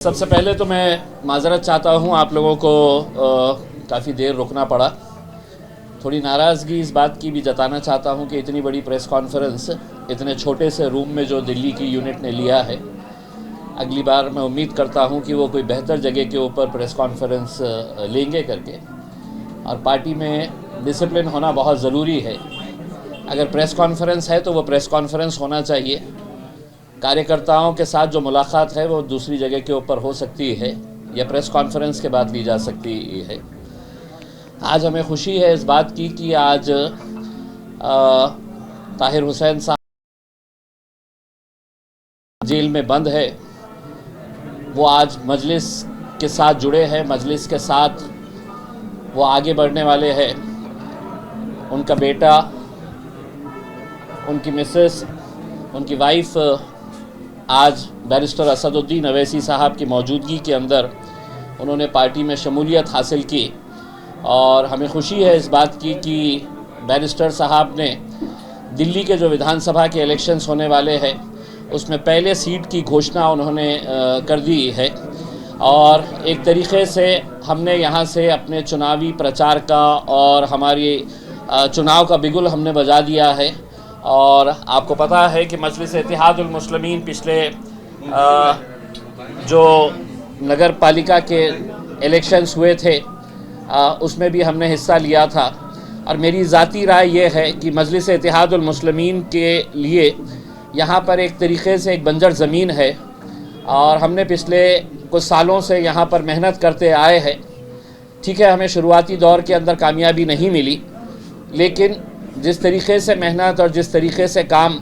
सबसे पहले तो मैं माज़रत चाहता हूँ, आप लोगों को काफ़ी देर रुकना पड़ा। थोड़ी नाराज़गी इस बात की भी जताना चाहता हूँ कि इतनी बड़ी प्रेस कॉन्फ्रेंस इतने छोटे से रूम में जो दिल्ली की यूनिट ने लिया है, अगली बार मैं उम्मीद करता हूँ कि वो कोई बेहतर जगह के ऊपर प्रेस कॉन्फ्रेंस लेंगे करके। और पार्टी में डिसिप्लिन होना बहुत ज़रूरी है। अगर प्रेस कॉन्फ्रेंस है तो वो प्रेस कॉन्फ्रेंस होना चाहिए। कार्यकर्ताओं के साथ जो मुलाकात है वो दूसरी जगह के ऊपर हो सकती है या प्रेस कॉन्फ्रेंस के बाद ली जा सकती है। आज हमें खुशी है इस बात की कि आज ताहिर हुसैन साहब जेल में बंद है, वो आज मजलिस के साथ जुड़े हैं, मजलिस के साथ वो आगे बढ़ने वाले हैं। उनका बेटा, उनकी मिसेस, उनकी वाइफ आज बैरिस्टर असदुद्दीन अवैसी साहब की मौजूदगी के अंदर उन्होंने पार्टी में शमूलियत हासिल की। और हमें खुशी है इस बात की कि बैरिस्टर साहब ने दिल्ली के जो विधानसभा के इलेक्शंस होने वाले हैं उसमें पहले सीट की घोषणा उन्होंने कर दी है। और एक तरीक़े से हमने यहाँ से अपने चुनावी प्रचार का और हमारी चुनाव का बिगुल हमने बजा दिया है। और आपको पता है कि मजलिस इत्तेहादुल मुस्लिमीन पिछले जो नगर पालिका के इलेक्शंस हुए थे उसमें भी हमने हिस्सा लिया था। और मेरी ज़ाती राय ये है कि मजलिस इत्तेहादुल मुस्लिमीन के लिए यहाँ पर एक तरीक़े से एक बंजर ज़मीन है और हमने पिछले कुछ सालों से यहाँ पर मेहनत करते आए हैं। ठीक है, हमें शुरुआती दौर के अंदर कामयाबी नहीं मिली, लेकिन जिस तरीक़े से मेहनत और जिस तरीक़े से काम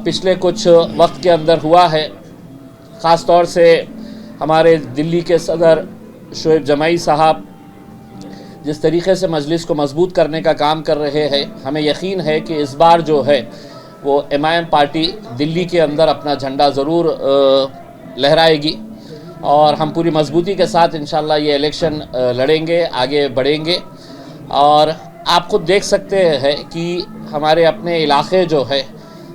पिछले कुछ वक्त के अंदर हुआ है, ख़ास तौर से हमारे दिल्ली के सदर शोएब जमाई साहब जिस तरीक़े से मजलिस को मजबूत करने का काम कर रहे हैं, हमें यकीन है कि इस बार जो है वो एमआईएम पार्टी दिल्ली के अंदर अपना झंडा ज़रूर लहराएगी और हम पूरी मजबूती के साथ इंशाल्लाह ये इलेक्शन लड़ेंगे, आगे बढ़ेंगे। और आप खुद देख सकते हैं कि हमारे अपने इलाके जो है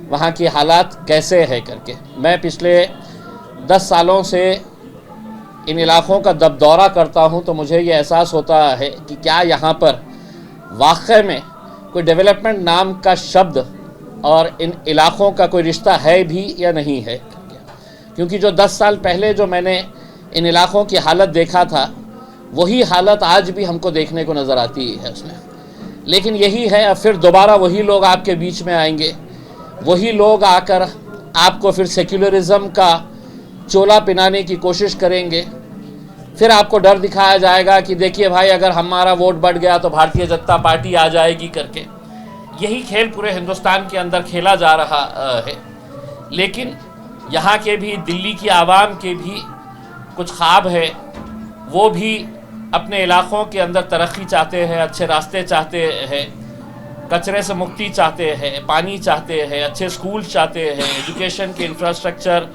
वहाँ की हालात कैसे है करके। मैं पिछले 10 सालों से इन इलाक़ों का दौरा करता हूँ तो मुझे ये एहसास होता है कि क्या यहाँ पर वाक़ई में कोई डेवलपमेंट नाम का शब्द और इन इलाक़ों का कोई रिश्ता है भी या नहीं है। क्योंकि जो 10 साल पहले जो मैंने इन इलाक़ों की हालत देखा था वही हालत आज भी हमको देखने को नज़र आती है उसमें। लेकिन यही है, अब फिर दोबारा वही लोग आपके बीच में आएंगे, वही लोग आकर आपको फिर सेक्युलरिज़म का चोला पिनाने की कोशिश करेंगे। फिर आपको डर दिखाया जाएगा कि देखिए भाई, अगर हमारा वोट बढ़ गया तो भारतीय जनता पार्टी आ जाएगी करके। यही खेल पूरे हिंदुस्तान के अंदर खेला जा रहा है। लेकिन यहाँ के भी, दिल्ली की आवाम के भी कुछ ख्वाब है, वो भी अपने इलाक़ों के अंदर तरक्की चाहते हैं, अच्छे रास्ते चाहते हैं, कचरे से मुक्ति चाहते हैं, पानी चाहते हैं, अच्छे स्कूल चाहते हैं, एजुकेशन के इंफ्रास्ट्रक्चर,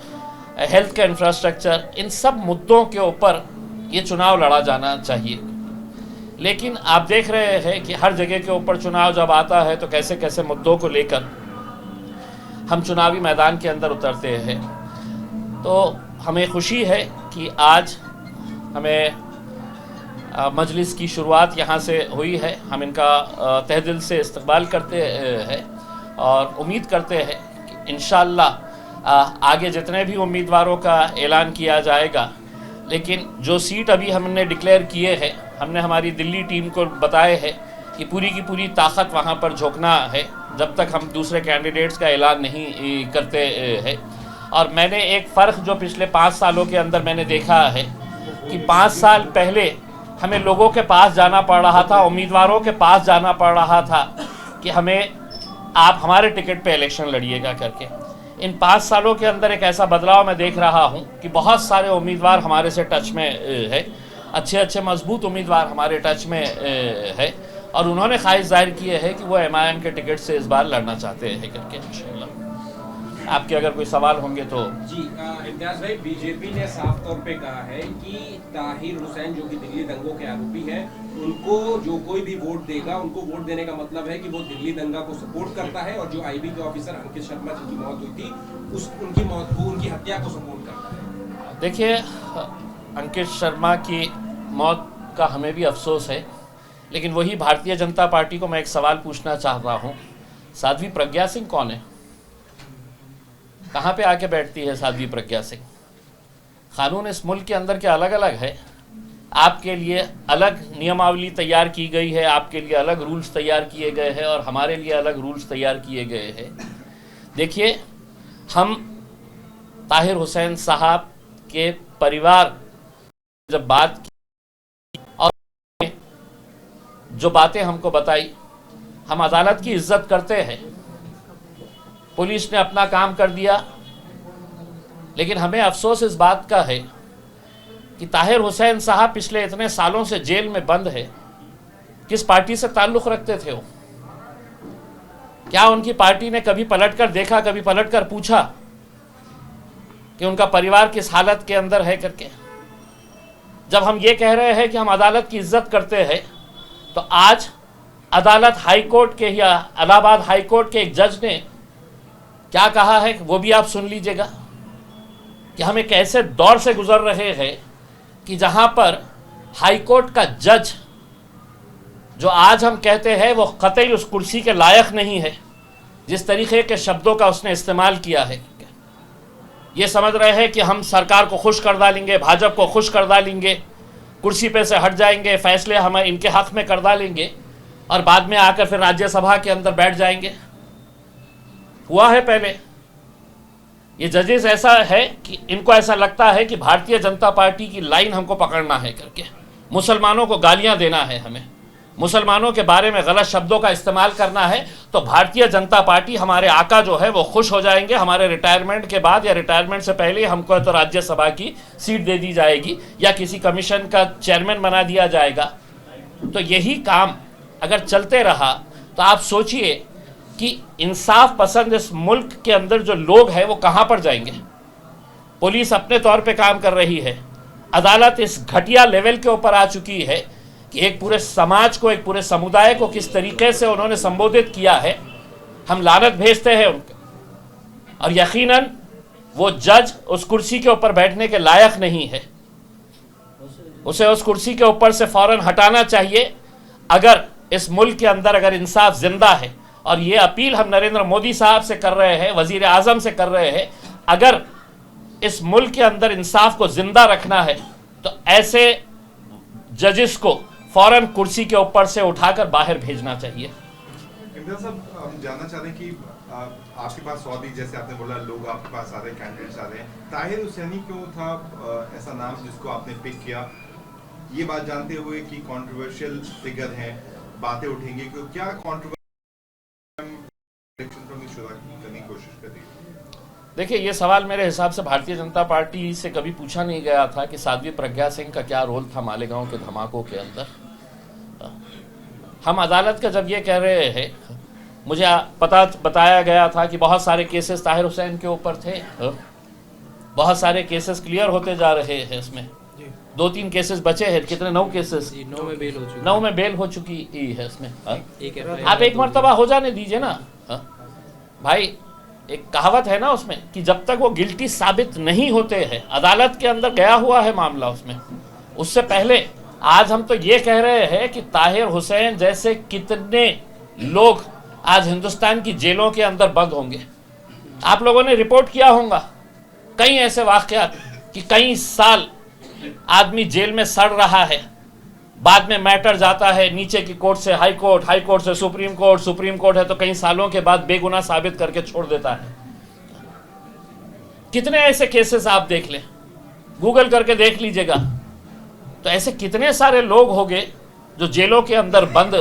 हेल्थ का इंफ्रास्ट्रक्चर, इन सब मुद्दों के ऊपर ये चुनाव लड़ा जाना चाहिए। लेकिन आप देख रहे हैं कि हर जगह के ऊपर चुनाव जब आता है तो कैसे कैसे मुद्दों को लेकर हम चुनावी मैदान के अंदर उतरते हैं। तो हमें खुशी है कि आज हमें मजलिस की शुरुआत यहाँ से हुई है। हम इनका तहे दिल से इस्तकबाल करते हैं और उम्मीद करते हैं कि इंशाअल्लाह आगे जितने भी उम्मीदवारों का ऐलान किया जाएगा, लेकिन जो सीट अभी हमने डिक्लेयर किए हैं, हमने हमारी दिल्ली टीम को बताए हैं कि पूरी की पूरी ताकत वहाँ पर झोंकना है जब तक हम दूसरे कैंडिडेट्स का ऐलान नहीं करते हैं। और मैंने एक फ़र्क जो पिछले 5 सालों के अंदर मैंने देखा है कि 5 साल पहले हमें लोगों के पास जाना पड़ रहा था, उम्मीदवारों के पास जाना पड़ रहा था कि हमें आप हमारे टिकट पे इलेक्शन लड़िएगा करके। इन 5 सालों के अंदर एक ऐसा बदलाव मैं देख रहा हूँ कि बहुत सारे उम्मीदवार हमारे से टच में है, अच्छे अच्छे मजबूत उम्मीदवार हमारे टच में है और उन्होंने ख्वाहिश जाहिर की है कि वो एमआईएम के टिकट से इस बार लड़ना चाहते हैं करके। इंशाअल्लाह आपके अगर कोई सवाल होंगे तो। जी इम्तियाज़ भाई, बीजेपी ने साफ तौर पे कहा है कि ताहिर हुसैन जो कि दिल्ली दंगों के आरोपी है, उनको जो कोई भी वोट देगा, उनको वोट देने का मतलब है कि वो दिल्ली दंगा को सपोर्ट करता है और जो आईबी के ऑफिसर अंकित शर्मा जिनकी मौत हुई थी उनकी मौत को, उनकी हत्या को सपोर्ट करता है। देखिए, अंकित शर्मा की मौत का हमें भी अफसोस है, लेकिन वही भारतीय जनता पार्टी को मैं एक सवाल पूछना चाह रहा हूँ, साध्वी प्रज्ञा सिंह कौन है? कहाँ पे आके बैठती है साध्वी प्रज्ञा सिंह? कानून इस मुल्क के अंदर के अलग अलग है, आपके लिए अलग नियमावली तैयार की गई है, आपके लिए अलग रूल्स तैयार किए गए हैं और हमारे लिए अलग रूल्स तैयार किए गए हैं। देखिए, हम ताहिर हुसैन साहब के परिवार जब बात की और जो बातें हमको बताई, हम अदालत की इज्जत करते हैं, पुलिस ने अपना काम कर दिया, लेकिन हमें अफसोस इस बात का है कि ताहिर हुसैन साहब पिछले इतने सालों से जेल में बंद है। किस पार्टी से ताल्लुक़ रखते थे वो? क्या उनकी पार्टी ने कभी पलटकर देखा, कभी पलटकर पूछा कि उनका परिवार किस हालत के अंदर है करके? जब हम ये कह रहे हैं कि हम अदालत की इज्जत करते हैं, तो आज अदालत हाई कोर्ट के या इलाहाबाद हाई कोर्ट के एक जज ने क्या कहा है वो भी आप सुन लीजिएगा कि हम एक ऐसे दौर से गुजर रहे हैं कि जहां पर हाई कोर्ट का जज, जो आज हम कहते हैं वो कतई उस कुर्सी के लायक नहीं है, जिस तरीके के शब्दों का उसने इस्तेमाल किया है, ये समझ रहे हैं कि हम सरकार को खुश कर डालेंगे, भाजपा को खुश कर डालेंगे, कुर्सी पे से हट जाएंगे, फैसले हम इनके हक में कर डालेंगे और बाद में आकर फिर राज्यसभा के अंदर बैठ जाएंगे। हुआ है पहले। ये जजेस ऐसा है कि इनको ऐसा लगता है कि भारतीय जनता पार्टी की लाइन हमको पकड़ना है करके, मुसलमानों को गालियां देना है, हमें मुसलमानों के बारे में गलत शब्दों का इस्तेमाल करना है, तो भारतीय जनता पार्टी, हमारे आका जो है वो खुश हो जाएंगे, हमारे रिटायरमेंट के बाद या रिटायरमेंट से पहले हमको तो राज्यसभा की सीट दे दी जाएगी या किसी कमीशन का चेयरमैन बना दिया जाएगा। तो यही काम अगर चलते रहा तो आप सोचिए कि इंसाफ पसंद इस मुल्क के अंदर जो लोग हैं वो कहाँ पर जाएंगे। पुलिस अपने तौर पे काम कर रही है, अदालत इस घटिया लेवल के ऊपर आ चुकी है कि एक पूरे समाज को, एक पूरे समुदाय को किस तरीके से उन्होंने संबोधित किया है, हम लानत भेजते हैं उनके। और यकीनन वो जज उस कुर्सी के ऊपर बैठने के लायक नहीं है, उसे उस कुर्सी के ऊपर से फौरन हटाना चाहिए। अगर इस मुल्क के अंदर अगर इंसाफ जिंदा है, और ये अपील हम नरेंद्र मोदी साहब से कर रहे हैं, वजीर आजम से कर रहे हैं, अगर इस मुल्क के अंदर इंसाफ को जिंदा रखना है तो ऐसे जजेस को फौरन कुर्सी के ऊपर से उठाकर बाहर भेजना चाहिए। इमरान साहब, हम जानना चाह रहे हैं कि आपके पास सऊदी, जैसे आपने बोला, लोग आपके पास आ रहे हैं, कैंडिडेट्स आ रहे हैं, ताहिर हुसैनी क्यों था ऐसा नाम जिसको आपने पिक किया? ये बात जानते हुए कि कंट्रोवर्शियल फिगर है, बातें उठेंगी, क्या कंट्रोवर्शियल करने की कोशिश कर रही है? देखिए, ये सवाल मेरे हिसाब से भारतीय जनता पार्टी से कभी पूछा नहीं गया था कि साध्वी प्रज्ञा सिंह का क्या रोल था मालेगांव के धमाकों के अंदर। हम अदालत का जब ये कह रहे हैं, मुझे बताया गया था कि बहुत सारे केसेस ताहिर हुसैन के ऊपर थे, बहुत सारे केसेस क्लियर होते जा रहे हैं, इसमें 2-3 केसेस बचे हैं। कितने? 9 केसेस, 9 में बेल हो चुकी है इसमें। आप एक मरतबा हो जाने दीजिए ना भाई। एक कहावत है ना उसमें कि जब तक वो गिल्टी साबित नहीं होते हैं, अदालत के अंदर गया हुआ है मामला उसमें, उससे पहले आज हम तो ये कह रहे हैं कि ताहिर हुसैन जैसे कितने लोग आज हिंदुस्तान की जेलों के अंदर बंद होंगे। आप लोगों ने रिपोर्ट किया होगा कई ऐसे वाकयात कि कई साल आदमी जेल में सड़ रहा है, बाद में मैटर जाता है नीचे की कोर्ट से हाई कोर्ट, हाई कोर्ट से सुप्रीम कोर्ट, सुप्रीम कोर्ट है तो कई सालों के बाद बेगुनाह साबित करके छोड़ देता है। कितने ऐसे केसेस आप देख लें, गूगल करके देख लीजिएगा, तो ऐसे कितने सारे लोग होंगे जो जेलों के अंदर बंद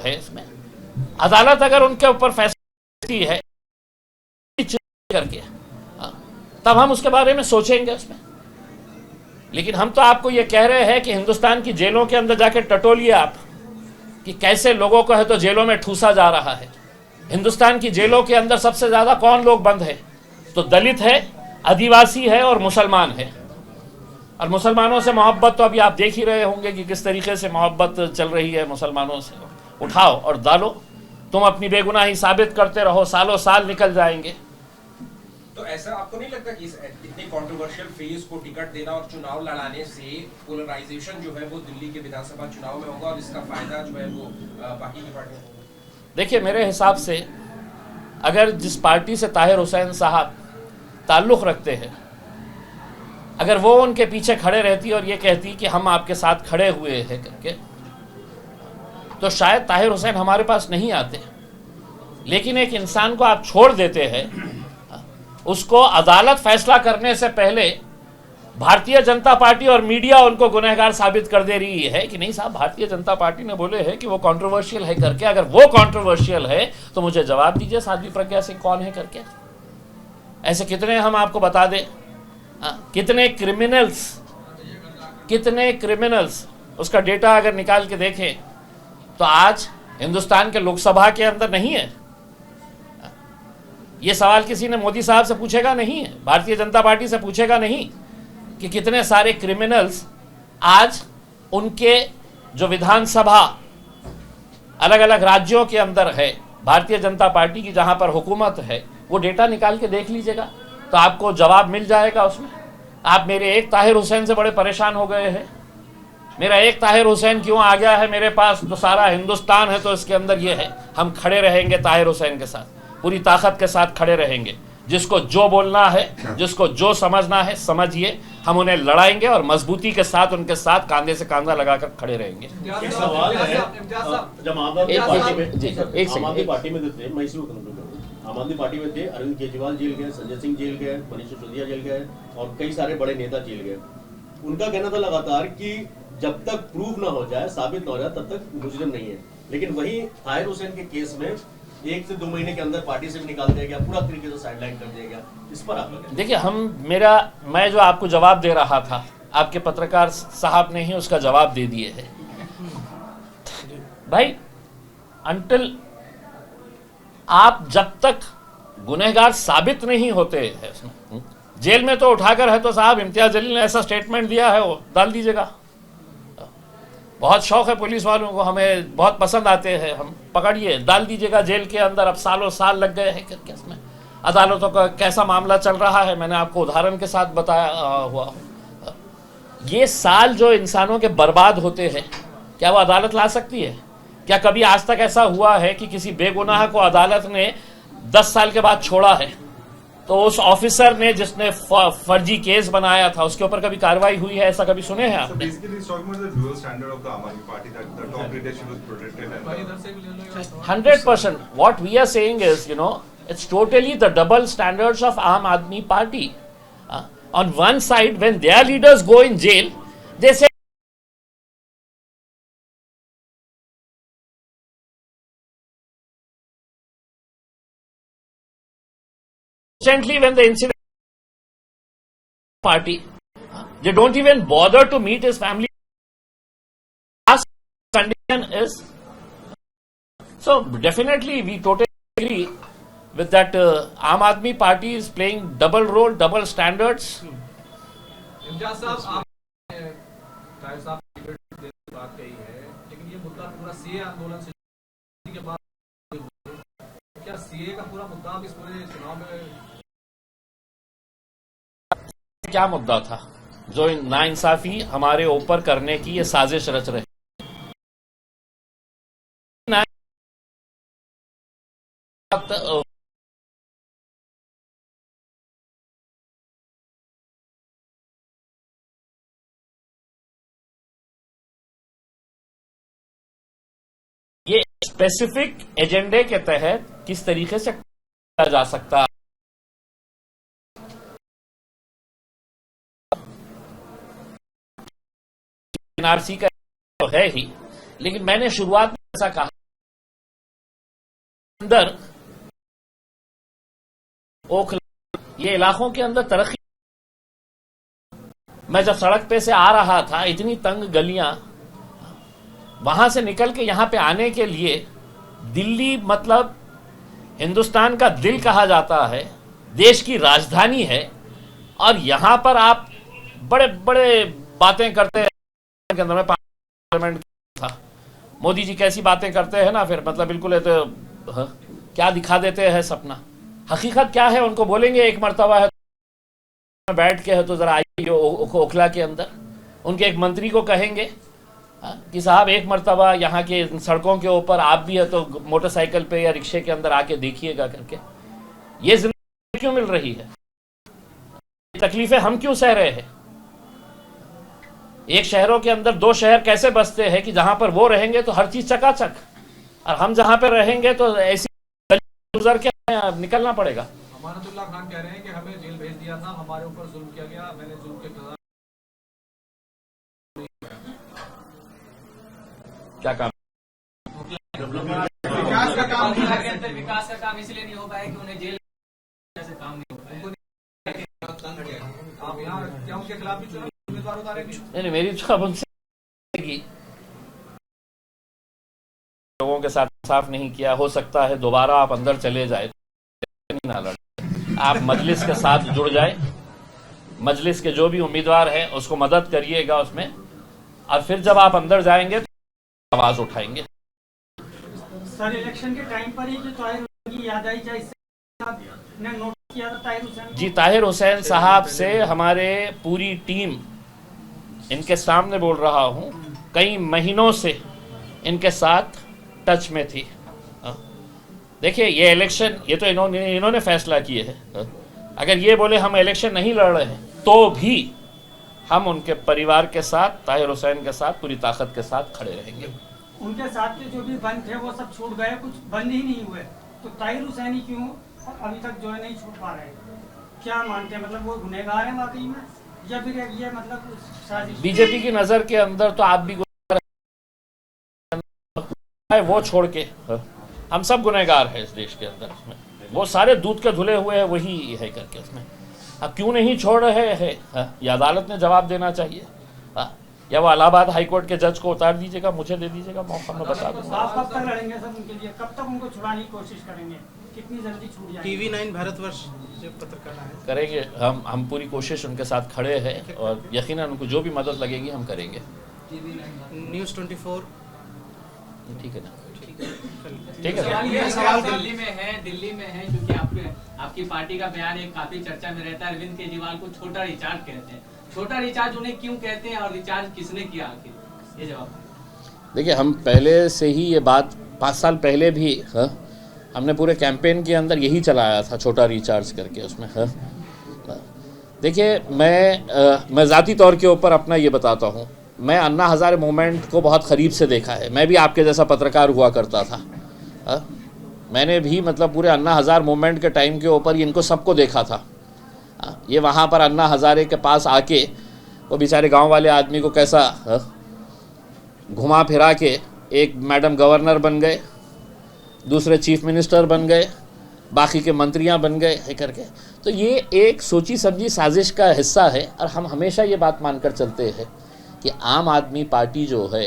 है। इसमें अदालत अगर उनके ऊपर फैसला है करके, तब हम उसके बारे में सोचेंगे उसमें। लेकिन हम तो आपको ये कह रहे हैं कि हिंदुस्तान की जेलों के अंदर जाके टटोलिए आप कि कैसे लोगों को है तो जेलों में ठूसा जा रहा है। हिंदुस्तान की जेलों के अंदर सबसे ज़्यादा कौन लोग बंद है? तो दलित है, आदिवासी है और मुसलमान है। और मुसलमानों से मोहब्बत तो अभी आप देख ही रहे होंगे कि किस तरीके से मोहब्बत चल रही है मुसलमानों से। उठाओ और डालो, तुम अपनी बेगुनाही साबित करते रहो, सालों साल निकल जाएंगे। तो ऐसा आपको नहीं लगता कि इस इतने कंट्रोवर्शियल फेज को टिकट देना और चुनाव लड़ाने से पोलराइजेशन जो है वो दिल्ली के विधानसभा चुनाव में होगा और इसका फायदा जो है वो बाकी की पार्टियों को होगा? देखिए, मेरे हिसाब से अगर जिस पार्टी से ताहिर हुसैन साहब ताल्लुक़ रखते हैं, अगर वो उनके पीछे खड़े रहती और ये कहती कि हम आपके साथ खड़े हुए हैं करके, तो शायद ताहिर हुसैन हमारे पास नहीं आते। लेकिन एक इंसान को आप छोड़ देते हैं, उसको अदालत फैसला करने से पहले भारतीय जनता पार्टी और मीडिया उनको गुनहगार साबित कर दे रही है कि नहीं साहब, भारतीय जनता पार्टी ने बोले है कि वो कंट्रोवर्शियल है करके। अगर वो कंट्रोवर्शियल है तो मुझे जवाब दीजिए साध्वी प्रज्ञा सिंह कौन है करके। ऐसे कितने हम आपको बता दें, कितने क्रिमिनल्स उसका डेटा अगर निकाल के देखें तो आज हिंदुस्तान के लोकसभा के अंदर नहीं है। ये सवाल किसी ने मोदी साहब से पूछेगा नहीं है, भारतीय जनता पार्टी से पूछेगा नहीं कि कितने सारे क्रिमिनल्स आज उनके जो विधानसभा अलग अलग राज्यों के अंदर है, भारतीय जनता पार्टी की जहां पर हुकूमत है, वो डेटा निकाल के देख लीजिएगा तो आपको जवाब मिल जाएगा उसमें। आप मेरे एक ताहिर हुसैन से बड़े परेशान हो गए हैं। मेरा एक ताहिर हुसैन क्यों आ गया है मेरे पास, तो सारा हिंदुस्तान है, तो इसके अंदर ये है, हम खड़े रहेंगे ताहिर हुसैन के साथ, पूरी ताकत के साथ खड़े रहेंगे। जिसको जो बोलना है, जिसको जो समझना है समझिए, हम उन्हें लड़ाएंगे और मजबूती के साथ उनके साथ कांधे से कांधा लगाकर खड़े रहेंगे। एक सवाल है, जब आम आदमी पार्टी में थे, मैं इसी आम आदमी पार्टी में थे, अरविंद केजरीवाल जेल गए, संजय सिंह जेल गए, मनीष सिसोदिया जेल गए और कई सारे बड़े नेता जेल गए। उनका कहना था लगातार कि जब तक प्रूव ना हो जाए, साबित ना हो जाए, तब तक मुजरिम नहीं है। लेकिन वही ताहिर हुसैन के केस में 1 से 2 महीने के अंदर पार्टी से भी निकाल दिया गया, पूरा तरीके से साइडलाइन कर दिया गया। इस पर आप देखिए, मैं जो आपको जवाब दे रहा था, आपके पत्रकार साहब ने ही उसका जवाब दे दिए है। भाई, अंटिल आप जब तक गुनहगार साबित नहीं होते हैं, जेल में तो उठाकर है तो साहब इम्तियाज जलील ने ऐसा स्टेटमेंट दिया है, वो डाल दीजिएगा। बहुत शौक है पुलिस वालों को, हमें बहुत पसंद आते हैं, हम पकड़िए, डाल दीजिएगा जेल के अंदर। अब सालों साल लग गए हैं करके इसमें। अदालतों का कैसा मामला चल रहा है, मैंने आपको उदाहरण के साथ बताया हुआ। ये साल जो इंसानों के बर्बाद होते हैं, क्या वो अदालत ला सकती है? क्या कभी आज तक ऐसा हुआ है कि किसी बेगुनाह को अदालत ने 10 साल के बाद छोड़ा है? तो उस ऑफिसर ने जिसने फर्जी केस बनाया था उसके ऊपर कभी कार्रवाई हुई है, ऐसा कभी सुने हैं आपने? 100%. What we are saying is, it's totally the double standards of Aam Aadmi Party. On one side, when their leaders go in jail, they say recently when the incident party, they don't even bother to meet his family. Last condition is, so definitely we totally agree with that. Aam Aadmi Party is playing double role, double standards. Imtiaz साहब, आपने ताहिर साहब की बात कही है, लेकिन ये मुद्दा पूरा सीए आंदोलन से के बाद, क्या सीए का पूरा मुद्दा इस पूरे चुनाव में क्या मुद्दा था जो नाइंसाफी हमारे ऊपर करने की ये साजिश रच रहे? ये स्पेसिफिक एजेंडे के तहत किस तरीके से किया जा सकता है? एनआरसी का तो है ही, लेकिन मैंने शुरुआत में ऐसा कहा, अंदर ओखला ये इलाकों के अंदर तरक्की। मैं जब सड़क पे से आ रहा था, इतनी तंग गलियां, वहां से निकल के यहां पे आने के लिए, दिल्ली मतलब हिंदुस्तान का दिल कहा जाता है, देश की राजधानी है, और यहां पर आप बड़े बड़े बातें करते हैं के अंदर में पार्लियामेंट था। मोदी जी कैसी बातें करते हैं ना, फिर मतलब बिल्कुल है तो क्या दिखा देते हैं सपना। हकीकत क्या है उनको बोलेंगे, एक मरतबा है बैठ के है तो ज़रा आइए ओखला के अंदर, उनके एक मंत्री को कहेंगे कि साहब एक मरतबा यहाँ के सड़कों के ऊपर आप भी है तो मोटरसाइकिल पे या रिक्शे के अंदर आके देखिएगा करके। ये जिंदगी क्यों मिल रही है, तकलीफें हम क्यों सह रहे हैं? एक शहरों के अंदर दो शहर कैसे बसते हैं कि जहां पर वो रहेंगे तो हर चीज चकाचक, और हम जहां पर रहेंगे तो ऐसी गुजर के निकलना पड़ेगा। अमानतुल्लाह खान कह रहे हैं कि हमें जेल भेज दिया था, हमारे ऊपर जुल्म किया गया, मैंने जुल्म के खिलाफ क्या काम? विकास का काम इसलिए नहीं हो पाया कि उन्हें जेल से काम नहीं हो पाया। आप यहाँ क्या उनके खिलाफ भी चुनाव उम्मीदवार उतारेंगे? नहीं, मेरी जवाब उनसे कि लोगों के साथ साफ नहीं किया, हो सकता है दोबारा आप अंदर चले जाए, ना लड़े, आप मजलिस के साथ जुड़ जाए, मजलिस के जो भी उम्मीदवार है उसको मदद करिएगा उसमें, और फिर जब आप अंदर जाएंगे तो आवाज उठाएंगे। सर इलेक्शन के टाइम पर ही जो ताहिर हुसैन की याद आई जाए, ने नोट किया था ताहिर हुसैन जी, ताहिर हुसैन साहब से हमारे पूरी टीम, इनके सामने बोल रहा हूँ, कई महीनों से इनके साथ टच में थी। देखिए ये इलेक्शन, ये तो इन्होंने फैसला किए है। अगर ये बोले हम इलेक्शन नहीं लड़ रहे हैं तो भी हम उनके परिवार के साथ, ताहिर हुसैन के साथ पूरी ताकत के साथ खड़े रहेंगे। उनके साथ के जो भी बंद थे वो सब छूट गए, कुछ बंद ही नहीं हुए, तो ताहिर हुसैन ही क्यों अभी तक जो है नहीं छूट पा रहे? क्या मानते हैं, मतलब वो गुनहगार हैं वाकई में, या फिर ये मतलब साजिश? बीजेपी की नजर के अंदर तो आप भी वो छोड़ के हम सब गुनहगार हैं इस देश के अंदर, उसमें वो सारे दूध के धुले हुए हैं वही है करके, उसमें अब क्यों नहीं छोड़ रहे हैं ये अदालत ने जवाब देना चाहिए। या वो इलाहाबाद हाईकोर्ट के जज को उतार दीजिएगा, मुझे दे दीजिएगा मौका, मैं बता दूंगा। आप कब तक लड़ेंगे सर उनके लिए, कब तक उनको छुड़ाने की कोशिश करेंगे, कितनी जल्दी छूट जाएगी? TV9 भारतवर्ष से पत्रकार है, करेंगे हम पूरी कोशिश उनके साथ खड़े हैं और यकीनन उनको जो भी मदद लगेगी हम करेंगे। News 24 ठीक है ना, ठीक है। दिल्ली में है क्योंकि आपकी पार्टी का बयान एक काफी चर्चा में रहता है, अरविंद केजरीवाल को छोटा रिचार्ज कहते हैं, छोटा रिचार्ज उन्हें क्यों कहते हैं और रिचार्ज किसने किया आखिर, ये जवाब। देखिए हम पहले से ही ये बात 5 साल पहले भी हमने पूरे कैंपेन के अंदर यही चलाया था, छोटा रिचार्ज करके उसमें। देखिए मैं ज़ाती तौर के ऊपर अपना ये बताता हूँ, मैं अन्ना हज़ारे मूवमेंट को बहुत क़रीब से देखा है, मैं भी आपके जैसा पत्रकार हुआ करता था। मैंने भी मतलब पूरे अन्ना हज़ारे मूवमेंट के टाइम के ऊपर इनको सबको देखा था। ये वहाँ पर अन्ना हज़ारे के पास आके वो बेचारे गांव वाले आदमी को कैसा घुमा फिरा के एक मैडम गवर्नर बन गए, दूसरे चीफ मिनिस्टर बन गए, बाकी के मंत्रियां बन गए है करके। तो ये एक सोची समझी साजिश का हिस्सा है और हम हमेशा ये बात मानकर चलते हैं कि आम आदमी पार्टी जो है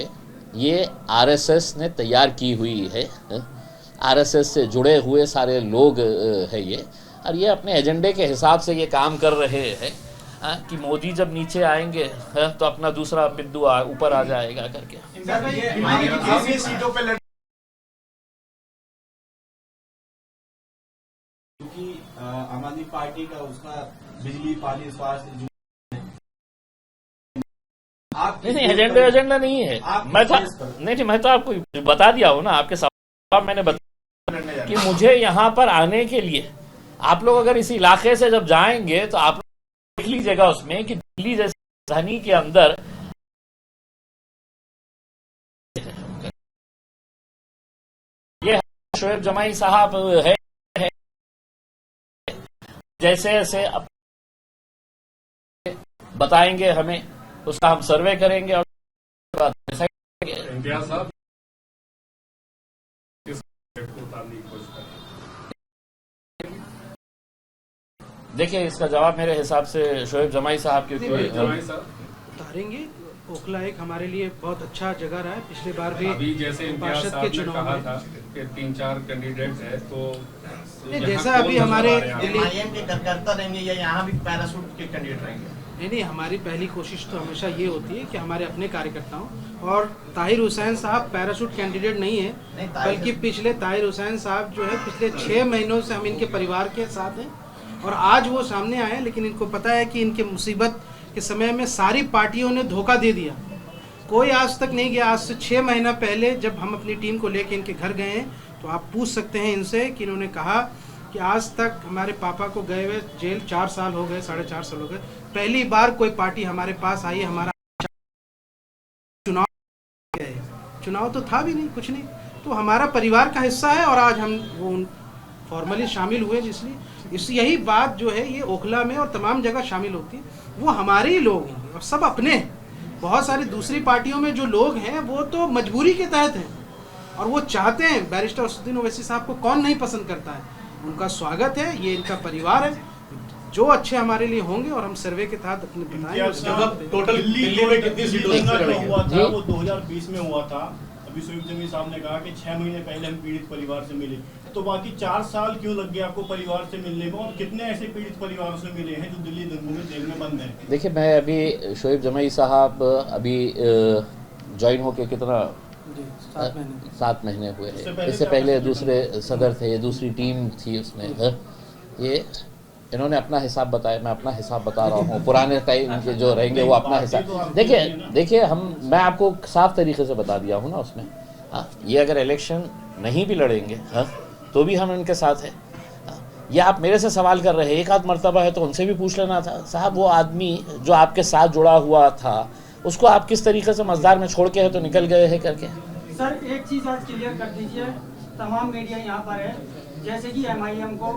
ये आरएसएस ने तैयार की हुई है, आरएसएस से जुड़े हुए सारे लोग है ये, और ये अपने एजेंडे के हिसाब से ये काम कर रहे हैं कि मोदी जब नीचे आएंगे तो अपना दूसरा बिंदु ऊपर आ जाएगा करके। सीटों पे क्योंकि आम आदमी पार्टी का उसका बिजली पानी स्वास्थ्य नहीं एजेंडा नहीं है। मैं तो आपको बता दिया हूँ ना, आपके सवाल मैंने बताया कि मुझे यहाँ पर आने के लिए आप लोग अगर इस इलाके से जब जाएंगे तो आप लोग देख लीजिएगा उसमें कि दिल्ली जैसी राजधानी के अंदर ये शोएब जमाई साहब है जैसे जैसे बताएंगे हमें, उसका हम सर्वे करेंगे और देखिए इसका जवाब मेरे हिसाब से शोएब जमाई साहब के उतारेंगे। ओखला एक हमारे लिए बहुत अच्छा जगह रहा है, पिछले बार भी अभी जैसे पार्षद के चुनाव कहा में था कि 3-4 कैंडिडेट है, तो जैसा अभी हमारे दिल्ली के कार्यकर्ता रहेंगे या यहाँ भी पैराशूट के कैंडिडेट रहेंगे। नहीं, हमारी पहली कोशिश तो हमेशा ये होती है कि हमारे अपने कार्यकर्ताओं, और ताहिर हुसैन साहब पैराशूट कैंडिडेट नहीं है, बल्कि पिछले ताहिर हुसैन साहब जो है पिछले 6 महीनों से हम इनके परिवार के साथ हैं, और आज वो सामने आए, लेकिन इनको पता है कि इनके मुसीबत के समय में सारी पार्टियों ने धोखा दे दिया। कोई आज तक नहीं गया। आज से 6 महीना पहले जब हम अपनी टीम को लेकर इनके घर गए हैं, तो आप पूछ सकते हैं इनसे कि इन्होंने कहा कि आज तक हमारे पापा को गए हुए जेल 4 साल हो गए, 4.5 साल हो गए, पहली बार कोई पार्टी हमारे पास आई, हमारा चुनाव तो था भी नहीं, कुछ नहीं, तो हमारा परिवार का हिस्सा है, और आज हम वो फॉर्मली शामिल हुए, इसलिए यही बात जो है ये ओखला में और तमाम जगह शामिल होती है, वो हमारे ही लोग हैं और सब अपने हैं। बहुत सारी दूसरी पार्टियों में जो लोग हैं वो तो मजबूरी के तहत हैं, और वो चाहते हैं, बैरिस्टर असदुद्दीन ओवैसी साहब को कौन नहीं पसंद करता है, उनका स्वागत है, ये इनका परिवार है, जो अच्छे हमारे लिए होंगे, और हम सर्वे के तहत अपने बताएंगे। टोटल दिल्ली में कितनी सीटों हुआ था, वो 2020 में हुआ था। अभी शोएब जमी साहब ने कहा कि 6 महीने पहले हम पीड़ित परिवार से मिले, तो बाकी 4 साल क्यों लग गए आपको परिवार से मिलने में, और कितने ऐसे पीड़ित परिवारों से मिले हैं जो दिल्ली दंगों में जेल में बंद हैं? देखिए, मैं अभी शोएब जमी साहब अभी ज्वाइन होके कितना 7 महीने हुए हैं। इससे पहले दूसरे सदर थे, दूसरी टीम थी उसमें। ये इन्होंने अपना हिसाब बताया, मैं अपना हिसाब बता रहा हूँ। पुराने टाइम के जो रहेंगे वो अपना हिसाब देखिए मैं आपको साफ तरीके से बता दिया हूँ ना उसमें। हाँ, ये अगर इलेक्शन नहीं भी लड़ेंगे तो भी हम इनके साथ हैं। ये आप मेरे से सवाल कर रहे हैं, एक आध मर्तबा है तो उनसे भी पूछ लेना था साहब, वो आदमी जो आपके साथ जुड़ा हुआ था उसको आप किस तरीके से मजदार में छोड़ के है तो निकल गए हैं करके। सर एक चीज़ आज क्लियर कर दीजिए, तमाम मीडिया यहाँ पर है, जैसे कि MIM को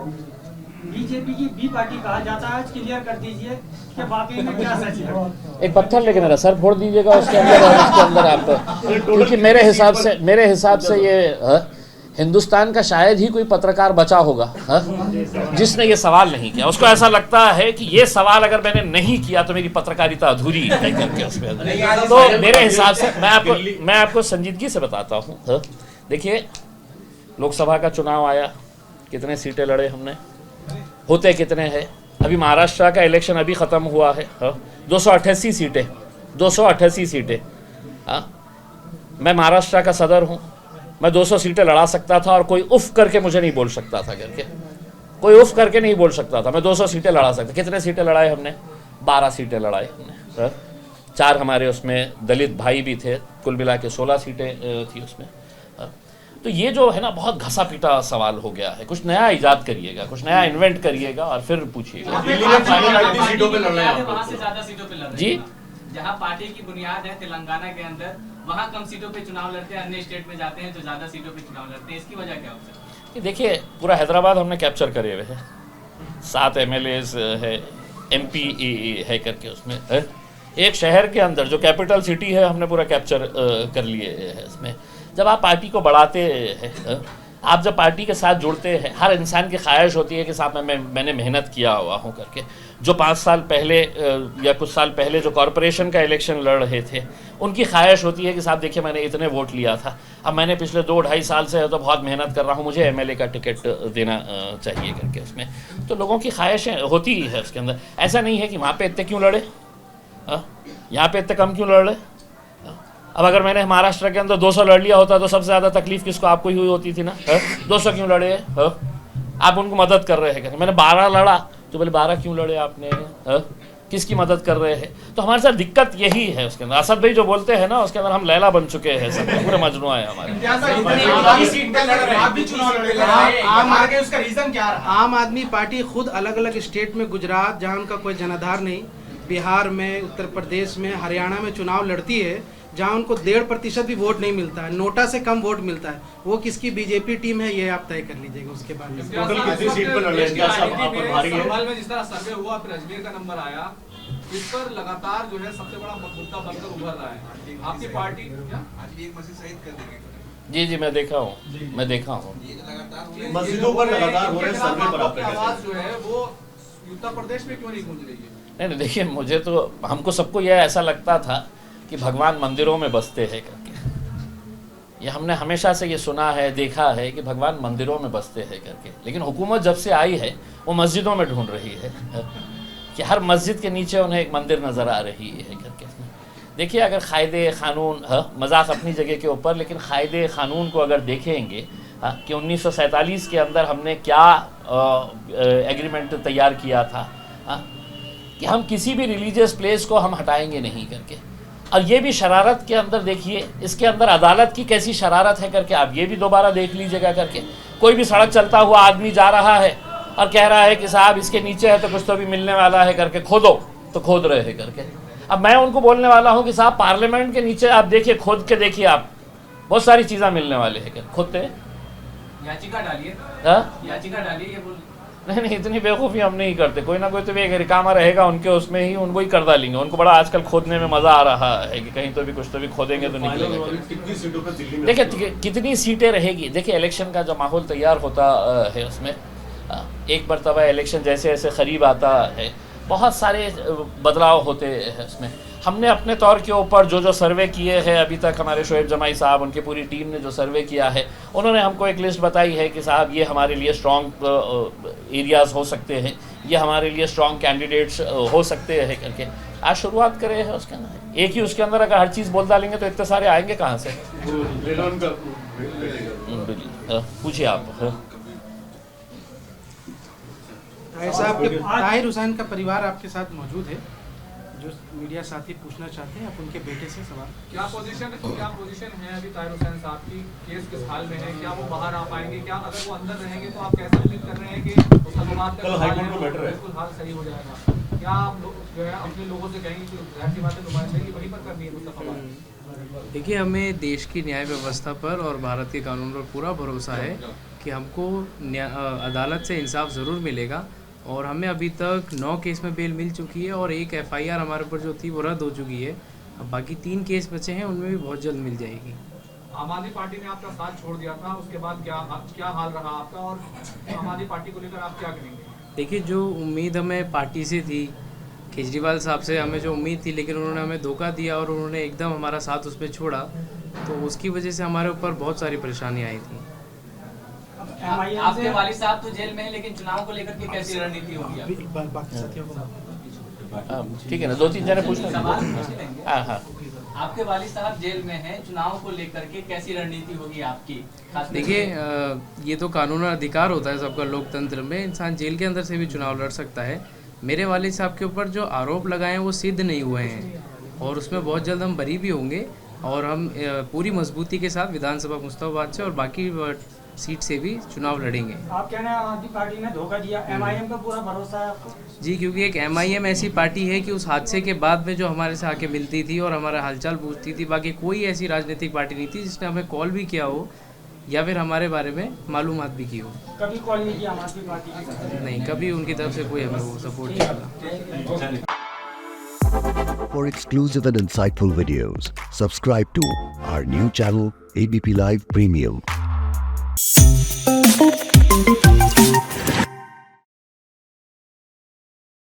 बीजेपी की बी पार्टी कहा जाता है, आज क्लियर कर दीजिए कि वाकई में क्या सच है। एक पत्थर लेके मेरा सर फोड़ दीजिएगा उसके अंदर और उसके अंदर आप, क्योंकि मेरे हिसाब से ये हिंदुस्तान का शायद ही कोई पत्रकार बचा होगा जिसने ये सवाल नहीं किया। उसको ऐसा लगता है कि ये सवाल अगर मैंने नहीं किया तो मेरी पत्रकारिता अधूरी है करके उसमें। तो मेरे हिसाब से मैं आपको संजीदगी से बताता हूँ। देखिए, लोकसभा का चुनाव आया, कितने सीटें लड़े हमने, होते कितने हैं। अभी महाराष्ट्र का इलेक्शन अभी ख़त्म हुआ है, 288 सीटें, 288 सीटें। मैं महाराष्ट्र का सदर हूँ, मैं 200 सीटें लड़ा सकता था और कोई उफ करके मुझे नहीं बोल सकता था करके, कोई उफ करके नहीं बोल सकता था। मैं 200 सीटें लड़ा सकता। कितने सीटें लड़ाए हमने? 12 सीटें लड़ाए हमने। 4 हमारे उसमें दलित भाई भी थे, कुल मिला के 16 सीटें थी उसमें। तो ये जो है ना बहुत घसा पीटा सवाल हो गया है। कुछ नया इजाद करिएगा, कुछ नया इन्वेंट करिएगा और फिर पूछिएगा। जी, जहाँ पार्टी की बुनियाद है तेलंगाना के अंदर, वहाँ कम सीटों पे चुनाव लड़ते हैं, अन्य स्टेट में जाते हैं तो ज्यादा सीटों पे चुनाव लड़ते हैं, इसकी वजह क्या हो सकती है? देखिए, पूरा हैदराबाद हमने कैप्चर करे हुए हैं, 7 MLAs है, MP है करके उसमें है। एक शहर के अंदर जो कैपिटल सिटी है हमने पूरा कैप्चर कर लिए है इसमें। जब आप पार्टी को बढ़ाते हैं, आप जब पार्टी के साथ जुड़ते हैं, हर इंसान की ख्वाहिश होती है कि साहब मैंने मेहनत किया हुआ हूँ करके। जो 5 साल पहले या कुछ साल पहले जो कॉरपोरेशन का इलेक्शन लड़ रहे थे, उनकी ख्वाहिश होती है कि साहब देखिए मैंने इतने वोट लिया था, अब मैंने पिछले 2-2.5 साल से तो बहुत मेहनत कर रहा हूँ, मुझे MLA का टिकट देना चाहिए करके उसमें। तो लोगों की ख्वाहिशें होती ही है उसके अंदर। ऐसा नहीं है कि वहाँ पर इतने क्यों लड़े, यहाँ पर इतने कम क्यों लड़ रहे। अब अगर मैंने महाराष्ट्र के अंदर 200 लड़ लिया होता तो सबसे ज़्यादा तकलीफ किसको? आपको ही हुई होती थी ना। 200 क्यों लड़े? आप उनको मदद कर रहे हैं। मैंने 12 लड़ा तो बोले 12 क्यों लड़े आपने? किसकी मदद कर रहे हैं? तो हमारे साथ दिक्कत यही है उसके अंदर। असद भाई जो बोलते हैं ना, उसके अंदर हम लैला बन चुके हैं, सब पूरे मजनुआ है हमारे। आम आदमी पार्टी खुद अलग अलग स्टेट में, गुजरात जहाँ उनका कोई जनाधार नहीं, बिहार में, उत्तर प्रदेश में, हरियाणा में चुनाव लड़ती है, जहां उनको 1.5% भी वोट नहीं मिलता है, नोटा से कम वोट मिलता है। वो किसकी बीजेपी टीम है ये आप तय कर लीजिएगा उसके बाद। टोटल कितनी सीट पर लड़ रहे हैं? में जिस तरह सर्वे हुआ, फिर अजमेर का नंबर आया, इस पर लगातार जो है सबसे बड़ा मुद्दा बनकर उभर रहा है आपकी पार्टी। जी, मैं देखा हूँ, मस्जिदों पर लगातार हो रहे सर्वे पर आपका आवाज जो है वो उत्तर प्रदेश में क्यों नहीं गूंज रही है? नहीं, देखिए, मुझे तो, हमको सबको यह ऐसा लगता था कि भगवान मंदिरों में बसते हैं करके। ये हमने हमेशा से ये सुना है, देखा है कि भगवान मंदिरों में बसते हैं करके। लेकिन हुकूमत जब से आई है वो मस्जिदों में ढूंढ रही है कि हर मस्जिद के नीचे उन्हें एक मंदिर नज़र आ रही है करके। देखिए, अगर कायदे क़ानून, मजाक अपनी जगह के ऊपर, लेकिन कायदे क़ानून को अगर देखेंगे कि 1947 के अंदर हमने क्या एग्रीमेंट तैयार किया था कि हम किसी भी रिलीजियस प्लेस को हम हटाएंगे नहीं करके। और ये भी शरारत के अंदर देखिए, इसके अंदर अदालत की कैसी शरारत है करके आप ये भी दोबारा देख लीजिएगा करके। कोई भी सड़क चलता हुआ आदमी जा रहा है और कह रहा है कि साहब इसके नीचे है तो कुछ तो भी मिलने वाला है करके, खोदो, तो खोद रहे हैं करके। अब मैं उनको बोलने वाला हूँ कि साहब पार्लियामेंट के नीचे आप देखिए, खोद के देखिए, आप बहुत सारी चीज़ें मिलने वाले हैं। खोदते हैं, याचिका डालिए, याचिका डालिए, ये बोल नहीं, इतनी बेवकूफ़ी हम नहीं करते। कोई ना कोई तो भी एक रिकामा रहेगा उनके, उसमें ही उनको ही कर डालेंगे। उनको बड़ा आजकल खोदने में मज़ा आ रहा है कि कहीं तो भी कुछ तो भी खोदेंगे तो निकलेंगे। देखिए कितनी सीटें रहेगी। देखिए, इलेक्शन का जो माहौल तैयार होता है उसमें एक मरतबा इलेक्शन जैसे जैसे करीब आता है बहुत सारे बदलाव होते हैं उसमें। हमने अपने तौर के ऊपर जो सर्वे किए हैं अभी तक, हमारे शोएब जमाई साहब, उनकी पूरी टीम ने जो सर्वे किया है, उन्होंने हमको एक लिस्ट बताई है कि साहब ये हमारे लिए स्ट्रॉन्ग एरियाज़ हो सकते हैं, ये हमारे लिए स्ट्रॉन्ग कैंडिडेट्स हो सकते हैं करके। आज शुरुआत करें है उसके अंदर, एक ही उसके अंदर अगर हर चीज़ बोल डालेंगे तो इतने सारे आएंगे कहाँ से? पूछिए आप। ताहिर हुसैन का परिवार आपके साथ मौजूद है, जो मीडिया साथी पूछना चाहते हैं, आप उनके बेटे से सवाल। क्या पोजीशन है अभी ताहिर हुसैन साहब की? केस किस हाल में है? क्या वो बाहर आ पाएंगे? क्या अगर वो अंदर रहेंगे तो आप कैसे उम्मीद कर रहे हैं कि बिल्कुल हाल सही हो जाएगा? क्या आप जो है अपने लोगों से कहेंगे कि जाहिर सी बात है नुमाइंदगी वहीं पर करनी है मुस्तफा? देखिए, हमें देश की न्याय व्यवस्था पर और भारत के कानून पर पूरा भरोसा है कि हमको अदालत से इंसाफ ज़रूर मिलेगा। और हमें अभी तक 9 केस में बेल मिल चुकी है और एक FIR हमारे ऊपर जो थी वो रद्द हो चुकी है। अब बाकी 3 केस बचे हैं, उनमें भी बहुत जल्द मिल जाएगी। आम आदमी पार्टी ने आपका साथ छोड़ दिया था, उसके बाद क्या हाल रहा आपका, और आम आदमी पार्टी को लेकर आप क्या करेंगे? देखिए, जो उम्मीद हमें पार्टी से थी, केजरीवाल साहब से हमें जो उम्मीद थी, लेकिन उन्होंने हमें धोखा दिया और उन्होंने एकदम हमारा साथ उस पर छोड़ा, तो उसकी वजह से हमारे ऊपर बहुत सारी परेशानी आई थी। आपके वालिद साहब तो जेल में हैं, लेकिन चुनाव को लेकर के कैसी रणनीति होगी? ठीक है ना, 2-3 जने पूछना। हाँ, आपके वालिद साहब जेल में हैं, चुनाव को लेकर के कैसी रणनीति होगी आपकी? देखिए, ये तो कानून और अधिकार होता है सबका लोकतंत्र में, इंसान जेल के अंदर से भी चुनाव लड़ सकता है। मेरे वालिद साहब के ऊपर जो आरोप लगाए हैं वो सिद्ध नहीं हुए हैं और उसमें बहुत जल्द हम बरी भी होंगे और हम पूरी मजबूती के साथ विधानसभा मुस्तफाबाद से और बाकी सीट से भी चुनाव लड़ेंगे। आप कहना है आम आदमी पार्टी ने धोखा दिया, MIM का पूरा भरोसा है आपको? जी, क्योंकि एक MIM ऐसी पार्टी है कि उस हादसे के बाद में जो हमारे से आके मिलती थी और हमारा हालचाल पूछती थी, बाकी कोई ऐसी राजनीतिक पार्टी नहीं थी जिसने हमें कॉल भी किया हो या फिर हमारे बारे में मालूमात भी की हो। कभी कॉल नहीं किया आम आदमी पार्टी की तरफ? नहीं, कभी उनकी तरफ से कोई हमें वो सपोर्ट नहीं मिला। For exclusive and insightful videos, subscribe to our new channel ABP Live Premium.